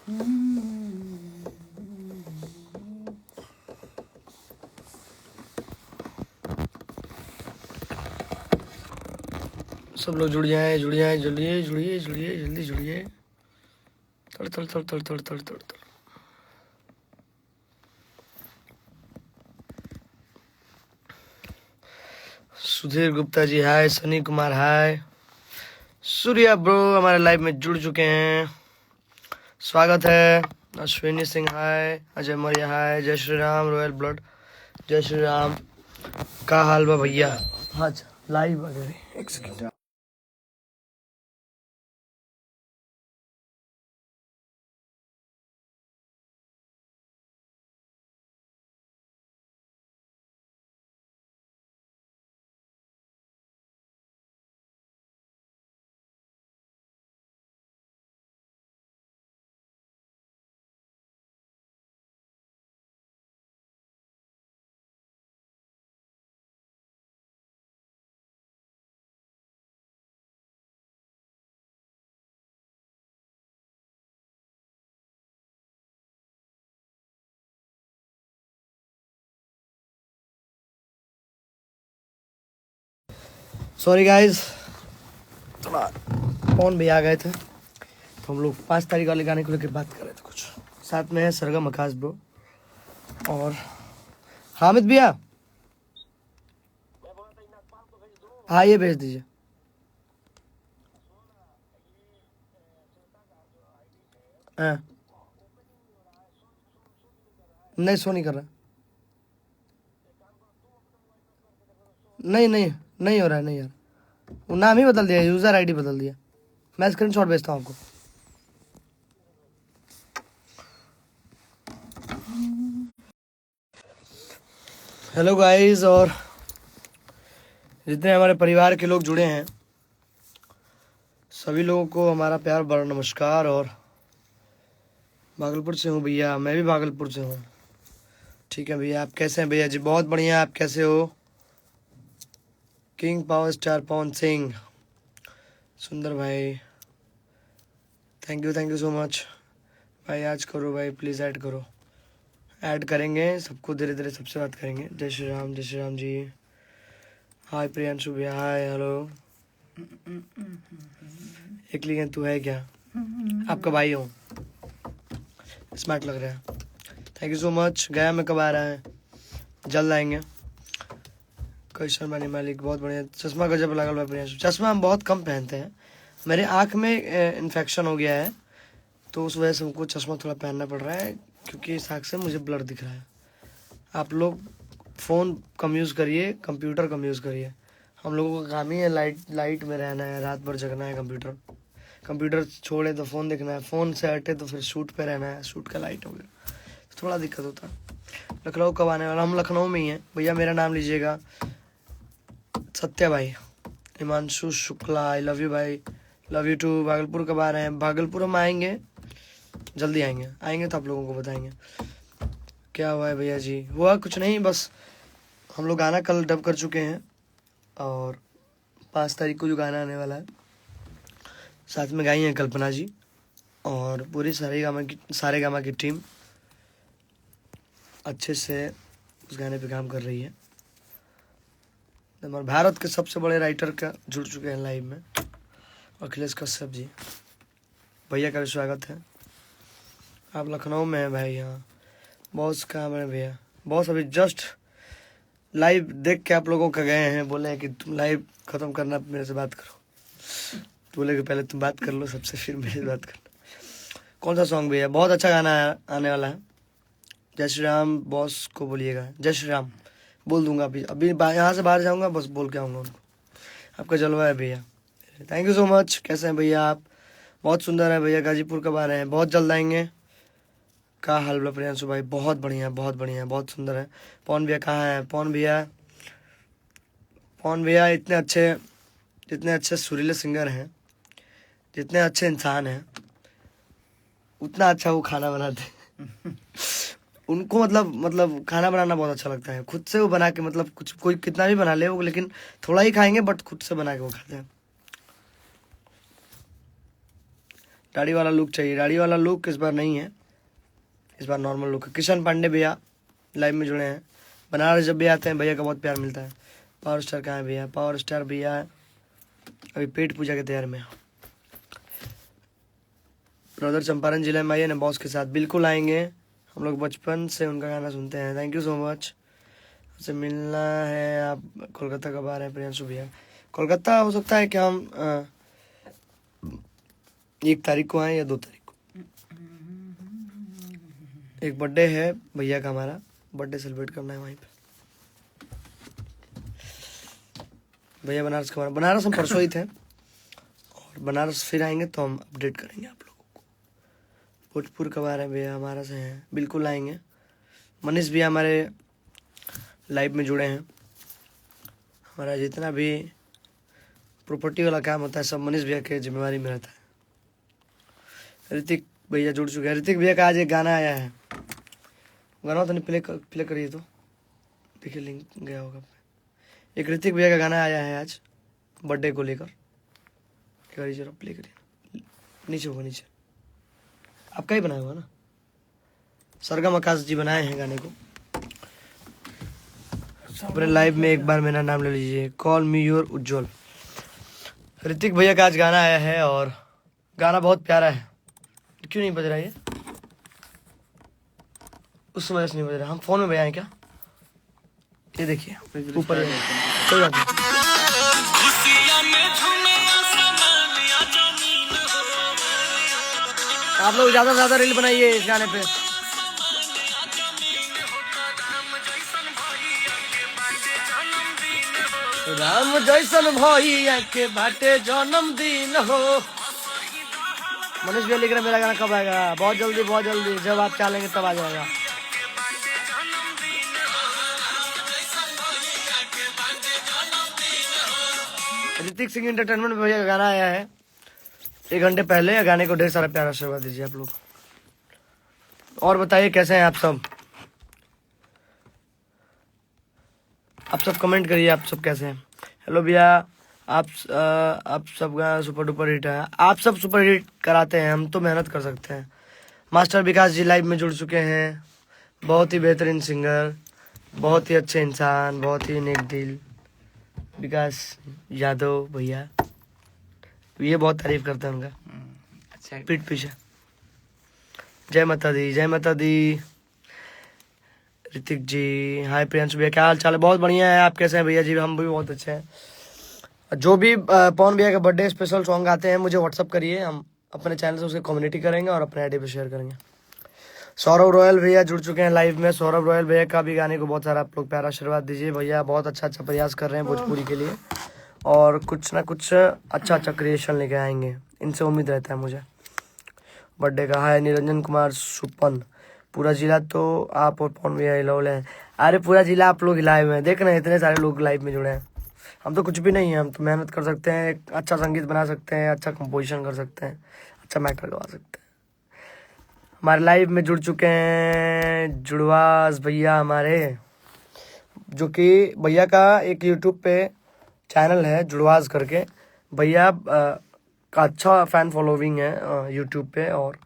सब लोग जुड़ जाए, जुड़िए, जल्दी जुड़िए। तड़ तड़ तड़ तड़ तड़ तड़ तड़ तड़। सुधीर गुप्ता जी हाय, सनी कुमार हाय, सूर्या ब्रो हमारे लाइव में जुड़ चुके हैं, स्वागत है। अश्विनी सिंह हाय, अजय मौर्य हाय, जय श्री राम, रॉयल ब्लड, जय श्री राम। का हाल बा भैया? हाँ लाइव वगैरह एक सेकंड। सॉरी गाइस, थोड़ा फोन भी आ गए थे, तो हम लोग 5 तारीख वाले गाने को लेकर बात कर रहे थे। कुछ साथ में है सरगम आकाश ब्रो और हामिद भैया। हाँ ये भेज दीजिए। हाँ नहीं, शो नहीं कर रहा। नहीं नहीं नहीं हो रहा है, नहीं यार, वो नाम ही बदल दिया, यूजर आईडी बदल दिया। मैं स्क्रीनशॉट भेजता हूँ आपको। हेलो गाइस, और जितने हमारे परिवार के लोग जुड़े हैं सभी लोगों को हमारा प्यार भरा नमस्कार। और भागलपुर से हूँ भैया, मैं भी भागलपुर से हूँ। ठीक है भैया, आप कैसे हैं भैया जी? बहुत बढ़िया, आप कैसे हो? King power star Pawan Singh, सुंदर भाई, थैंक यू सो मच भाई। आज करो भाई, प्लीज़ ऐड करो। ऐड करेंगे सबको, धीरे धीरे सबसे बात करेंगे। जय श्री राम जी। हाय प्रियांशु भैया, हाय हेलो। एक लेकिन तू है क्या? आपका भाई हूँ, स्मार्ट लग रहा है। Thank you so much. गया में कब आ रहा है? जल्द आएंगे। कैशन बानी मालिक, बहुत बढ़िया। चश्मा गजब लगल बा प्रियांशु। चश्मा हम बहुत कम पहनते हैं, मेरे आँख में इन्फेक्शन हो गया है, तो उस वजह से हमको चश्मा थोड़ा पहनना पड़ रहा है, क्योंकि इस आँख से मुझे ब्लर दिख रहा है। आप लोग फ़ोन कम यूज़ करिए, कंप्यूटर कम यूज़ करिए। हम लोगों का काम ही है लाइट में रहना है, रात भर जगना है। कंप्यूटर छोड़े तो फ़ोन देखना है, फ़ोन से हटे तो फिर शूट पे रहना है, शूट का लाइट हो गया तो थोड़ा दिक्कत होता है। लखनऊ कब आने वाला? हम लखनऊ में ही हैं भैया, मेरा नाम लीजिएगा, सत्या भाई। Himanshu Shukla, I love you भाई, लव यू टू। भागलपुर कब आ रहे हैं? भागलपुर हम आएंगे, जल्दी आएंगे तो आप लोगों को बताएंगे। क्या हुआ है भैया जी? हुआ कुछ नहीं, बस हम लोग गाना कल डब कर चुके हैं, और 5 तारीख को जो गाना आने वाला है साथ में गाई हैं कल्पना जी, और पूरी सारे गामा की टीम अच्छे से उस गाने पे काम कर रही है। हमारे भारत के सबसे बड़े राइटर का जुड़ चुके हैं लाइव में, अखिलेश कश्यप जी। भैया का भी स्वागत है। आप लखनऊ में हैं भाई? हाँ, बॉस काम है भैया। बॉस अभी जस्ट लाइव देख के आप लोगों का गए हैं, बोले हैं कि तुम लाइव ख़त्म करना, मेरे से बात करो। तो बोले कि पहले तुम बात कर लो सबसे, फिर मेरे से बात करना। कौन सा सॉन्ग भैया? बहुत अच्छा गाना आने वाला है। जय श्री राम बॉस को बोलिएगा, जय श्री राम बोल दूंगा। अभी यहाँ से बाहर जाऊँगा, बस बोल के आऊँगा उनको। आपका जलवा है भैया, थैंक यू सो मच। कैसे हैं भैया आप? बहुत सुंदर है भैया। गाजीपुर कब आ रहे हैं? बहुत जल्द आएंगे। का हाल बा प्रियांशु भाई? बहुत बढ़िया, बहुत सुंदर है। पवन भैया कहाँ है? पवन भैया जितने अच्छे सुरीले सिंगर हैं, जितने अच्छे इंसान हैं, उतना अच्छा वो खाना बनाते हैं। उनको मतलब खाना बनाना बहुत अच्छा लगता है। खुद से वो बना के, मतलब कुछ कोई कितना भी बना ले वो, लेकिन थोड़ा ही खाएंगे, बट खुद से बना के वो खाते हैं। दाढ़ी वाला लुक चाहिए। दाढ़ी वाला लुक इस बार नहीं है, इस बार नॉर्मल लुक है। किशन पांडे भैया लाइव में जुड़े हैं। बनारस जब भी आते हैं भैया का बहुत प्यार मिलता है। पावर स्टार कहाँ है भैया? पावर स्टार भैया अभी पेट पूजा के तैयार में। ब्रदर चंपारण जिले में आइए ना बॉस के साथ। बिल्कुल आएंगे, हम लोग बचपन से उनका गाना सुनते हैं। Thank you so much. आपसे मिलना है। आप कोलकाता कब आ रहे हैं प्रियांशु भैया? कोलकाता हो सकता है कि हम 1 तारीख को आए या 2 तारीख को। एक बर्थडे है भैया का, हमारा बर्थडे सेलिब्रेट करना है वहीं पे। भैया बनारस का, बनारस हम परसों ही थे और बनारस फिर आएंगे तो हम अपडेट करेंगे आप लोगों को। भोजपुर कब आ रहे हैं भैया? हमारा से हैं, बिल्कुल आएंगे। मनीष भैया हमारे लाइव में जुड़े हैं। हमारा जितना भी प्रॉपर्टी वाला काम होता है सब मनीष भैया के जिम्मेवारी में रहता है। ऋतिक भैया जुड़ चुके हैं। ऋतिक भैया का आज एक गाना आया है, गाना तो नहीं प्ले करिए तो देखिए लिंक गया होगा। एक ऋतिक भैया का गाना आया है आज बर्थडे को लेकर। करिए जरा प्ले करिए, नीचे होगा नीचे। आपका ही बनाया हुआ ना? सरगम आकाश जी बनाए हैं गाने को। अपने लाइव में एक बार मेरा नाम ले लीजिए। कॉल मी योर उज्जवल। ऋतिक भैया का आज गाना आया है और गाना बहुत प्यारा है। क्यों नहीं बज रहा है? उस वजह से नहीं बज रहा। हम फोन में बजाएं क्या? ये देखिए ऊपर कोई बात नहीं। आप लोग ज्यादा से ज्यादा रील बनाइए इस गाने पे। राम जैसन भैया के बाटे जन्मदिन हो। मनीष भैया लिख रहे मेरा गाना कब आएगा? बहुत जल्दी बहुत जल्दी, जब आप चाहेंगे तब आ जाएगा। ऋतिक सिंह एंटरटेनमेंट में भैया का गाना आया है 1 घंटे पहले। गाने को ढेर सारा प्यार आशीर्वाद दीजिए आप लोग। और बताइए कैसे हैं आप सब? आप सब कमेंट करिए, आप सब कैसे हैं? हेलो भैया, आप सब गाना सुपर डुपर हिट है। आप सब सुपर हिट कराते हैं, हम तो मेहनत कर सकते हैं। मास्टर विकास जी लाइव में जुड़ चुके हैं। बहुत ही बेहतरीन सिंगर, बहुत ही अच्छे इंसान, बहुत ही नेक दिल विकास यादव भैया। ये बहुत तारीफ करते हैं उनका। अच्छा पीठ पीछे। जय माता दी, जय माता दी। ऋतिक जी हाय। प्रियांशु भैया क्या हाल चाल है? बहुत बढ़िया है। आप कैसे हैं भैया जी? हम भी बहुत अच्छे हैं। जो भी पवन भैया का बर्थडे स्पेशल सॉन्ग आते हैं मुझे व्हाट्सअप करिए, हम अपने चैनल से उसकी कम्युनिटी करेंगे और अपने आईडी पे शेयर करेंगे। सौरभ रॉयल भैया जुड़ चुके हैं लाइव में। सौरभ रॉयल भैया का भी गाने को बहुत सारा आप लोग प्यारा आशीर्वाद दीजिए। भैया बहुत अच्छा अच्छा प्रयास कर रहे हैं भोजपुरी के लिए और कुछ ना कुछ अच्छा अच्छा क्रिएशन लेके आएंगे, इनसे उम्मीद रहता है मुझे। बर्थडे का हाय निरंजन कुमार सुपन। पूरा जिला तो आप और पवन भैया हिलौले हैं। अरे पूरा जिला आप लोग हिलाए हुए हैं, देख रहे हैं इतने सारे लोग लाइव में जुड़े हैं। हम तो कुछ भी नहीं है, हम तो मेहनत कर सकते हैं, एक अच्छा संगीत बना सकते हैं, अच्छा कंपोजिशन कर सकते हैं, अच्छा मैटर गवा सकते हैं। हमारे लाइव में जुड़ चुके हैं जुड़वास भैया हमारे, जो कि भैया का एक यूट्यूब पे चैनल है जुड़वास करके। भैया का अच्छा फैन फॉलोइंग है यूट्यूब पे और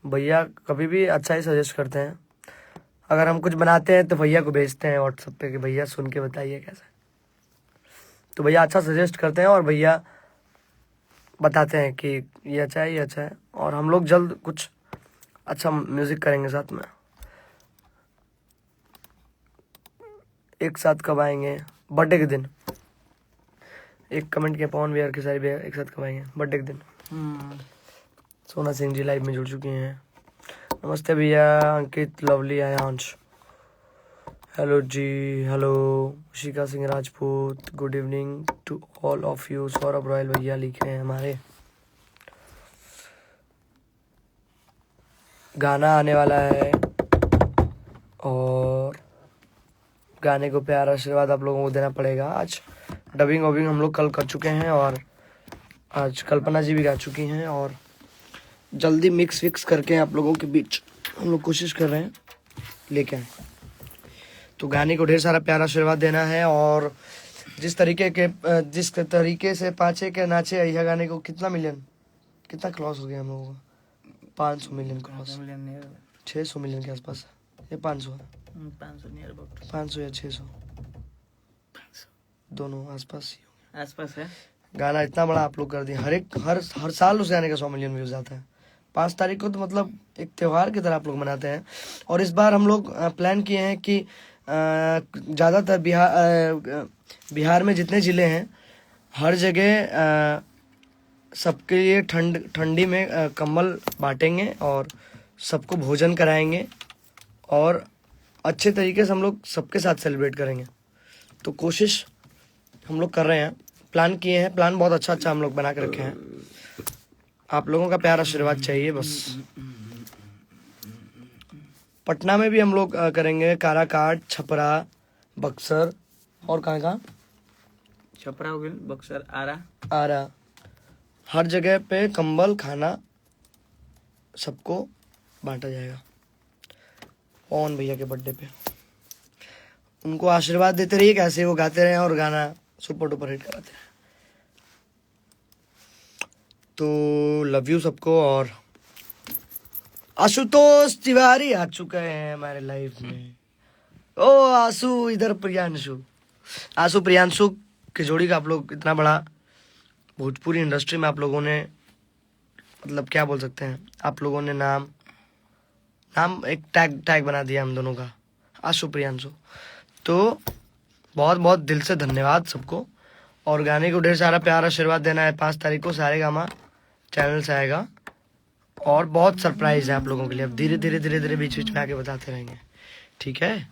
भैया कभी भी अच्छा ही सजेस्ट करते हैं। अगर हम कुछ बनाते हैं तो भैया को भेजते हैं व्हाट्सएप पे कि भैया सुन के बताइए कैसा। तो भैया अच्छा सजेस्ट करते हैं और भैया बताते हैं कि ये अच्छा है, ये अच्छा है। और हम लोग जल्द कुछ अच्छा म्यूजिक करेंगे साथ में। एक साथ कब आएंगे? बर्थडे के दिन। एक कमेंट किया पवन भैया के सारे भैया एक साथ कब आएंगे? बर्थडे के दिन। सोना सिंह जी लाइव में जुड़ चुके हैं। नमस्ते भैया। अंकित लवली आयांश हेलो जी। Hello Shika Singh Rajput. Good evening to all of you. Saurabh Royal भैया लिखे हैं हमारे। गाना आने वाला है और गाने को प्यार आशीर्वाद आप लोगों को देना पड़ेगा। आज डबिंग वबिंग हम लोग कल कर चुके हैं और आज कल्पना जी भी गा चुकी हैं और जल्दी मिक्स विक्स करके आप लोगों के बीच हम लोग कोशिश कर रहे हैं लेके आए। तो गाने को ढेर सारा प्यार आशीर्वाद देना है और जिस तरीके से पाँचे के नाचे यह गाने को कितना मिलियन कितना क्रॉस हो गया हम लोगों का। 500 million cross, 500 million near, 600 million के आसपास है, ये 500 है, 500 नियर अबाउट, 500 या 600 दोनों आसपास ही होंगे। आसपास है। गाना इतना बड़ा आप लोग कर दिए, हर साल उस गाने का 100 मिलियन व्यूज आता है। 5 तारीख को तो मतलब एक त्योहार की तरह आप लोग मनाते हैं। और इस बार हम लोग प्लान किए हैं कि ज़्यादातर बिहार में जितने ज़िले हैं हर जगह सबके लिए ठंडी में कंबल बांटेंगे और सबको भोजन कराएंगे और अच्छे तरीके से हम लोग सबके साथ सेलिब्रेट करेंगे। तो कोशिश हम लोग कर रहे हैं, प्लान किए हैं, प्लान बहुत अच्छा हम लोग बना के रखे हैं। आप लोगों का प्यार आशीर्वाद चाहिए बस। पटना में भी हम लोग करेंगे, काराकाट, छपरा, बक्सर और कहाँ छपरा हो गया, बक्सर, आरा, हर जगह पे कंबल खाना सबको बांटा जाएगा। पवन भैया के बर्थडे पे उनको आशीर्वाद देते रहिए, कैसे वो गाते रहे और गाना सुपर डुपर हिट कराते रहे। तो लव यू सबको। और आशुतोष तिवारी आ चुके हैं हमारे लाइफ में। ओ आशु, इधर प्रियांशु, आशु प्रियांशु की जोड़ी का आप लोग इतना बड़ा भोजपुरी इंडस्ट्री में आप लोगों ने मतलब क्या बोल सकते हैं, आप लोगों ने नाम एक टैग बना दिया हम दोनों का, आशु प्रियांशु। तो बहुत बहुत दिल से धन्यवाद सबको। और गाने को ढेर सारा प्यार आशीर्वाद देना है। 5 तारीख को सारेगामा चैनल से आएगा और बहुत सरप्राइज है आप लोगों के लिए। अब धीरे धीरे बीच में आके बताते रहेंगे। ठीक है,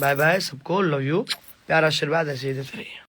बाय बाय सबको, लव यू, प्यार आशीर्वाद ऐसे ही देते रहिए।